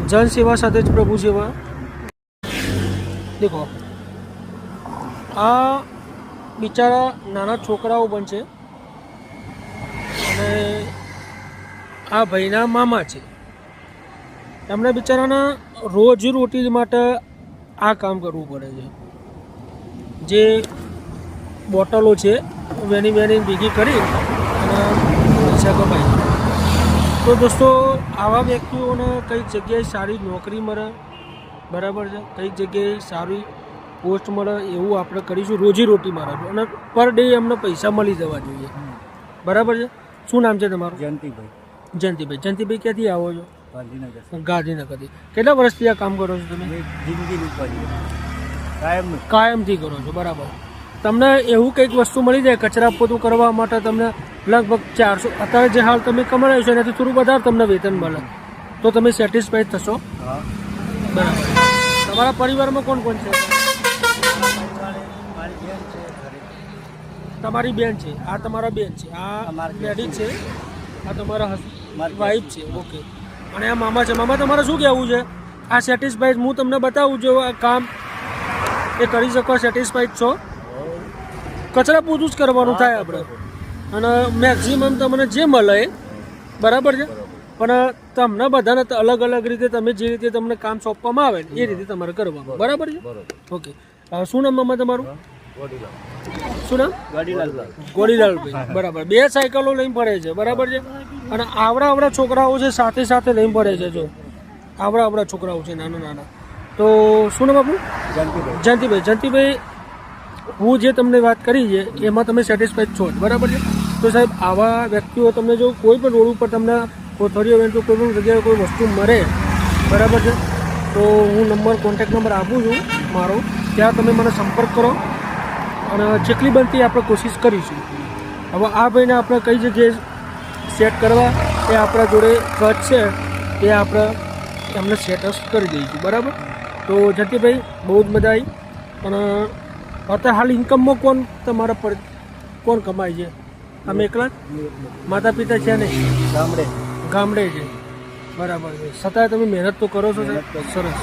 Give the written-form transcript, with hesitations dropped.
જન સેવા સાથે જ પ્રભુ સેવા. દેખો આ બિચારા નાના છોકરાઓ પણ છે અને આ ભાઈના મામા છે. એમને બિચારાના રોજી માટે આ કામ કરવું પડે છે. જે બોટલો છે વેની ભેગી કરી અને પૈસા કમાય. તો દોસ્તો આવા વ્યક્તિઓને કઈ જગ્યાએ સારી નોકરી મળે, બરાબર છે, કઈ જગ્યાએ સારી પોસ્ટ મળે એવું આપણે કરીશું. રોજી મળે અને પર ડે એમને પૈસા મળી જવા જોઈએ, બરાબર છે. શું નામ છે તમારું? જયંતિભાઈ. જયંતિભાઈ ક્યાંથી આવો છો? ગાંધીનગરથી. કેટલા વર્ષથી આ કામ કરો છો તમે? કાયમથી કરો છો, બરાબર. તમને એવું કંઈક વસ્તુ મળી જાય કચરા પોતું કરવા માટે, તમને લગભગ 400 અત્યારે જે હાલ તમે કમાયો છો એનાથી થોડું વધારે તમને વેતન મળે તો તમે સેટિસ્ફાઈડ થશો, બરાબર. તમારા પરિવારમાં કોણ કોણ છે? તમારી બેન છે, આ તમારા બેન છે, આ લેડીઝ છે, આ તમારા વાઈફ છે, ઓકે. અને આ મામા છે. મામા તમારે શું કહેવું છે? આ સેટિસ્ફાઈડ હું તમને બતાવું છું આ કામ એ કરી શકો, સેટિસ્ફાઈડ છો? કચરા પૂરું જ કરવાનું થાય આપણે અને મેક્સિમમ તમને જે મળે બરાબર છે. પણ તમને બધાને અલગ અલગ રીતે તમે જે રીતે તમને કામ સોંપવામાં આવે એ રીતે તમારે કરવાનું, બરાબર છે, ઓકે. શું નામ મામા તમારું? શું નામ? ગોડીલાલભાઈ, બરાબર. 2 સાયકલો લઈને ફરે છે, બરાબર છે. અને આવડા છોકરાઓ છે સાથે સાથે લઈને ફરે છે. જો આવડા છોકરાઓ છે નાના. તો શું નામ આપણું? જયંતિભાઈ, હું જે તમને વાત કરી છે એમાં તમે સેટિસ્ફાઈડ છો, બરાબર છે. તો સાહેબ આવા વ્યક્તિઓ તમને જો કોઈ પણ રોડ ઉપર તમને કોથળીઓ વેચો કોઈ પણ જગ્યાએ કોઈ વસ્તુ મળે, બરાબર છે, તો હું કોન્ટેક્ટ નંબર આપું છું મારો, ત્યાં તમે મને સંપર્ક કરો અને જેટલી બનતી આપણે કોશિશ કરીશું. હવે આ ભાઈને આપણે કઈ જગ્યાએ સેટ કરવા એ આપણા જોડે કચ્છ છે એ આપણે એમને સેટઅપ કરી દઈશું, બરાબર. તો જયંતિભાઈ બહુ જ મજા આવી. અને અત્યારે હાલ ઇન્કમમાં તમારા પર કોણ કમાય છે? તમે એકલા જ? માતા પિતા છે ને? ગામડે છે, બરાબર છે. છતાંય તમે મહેનત તો કરો છો, સરસ.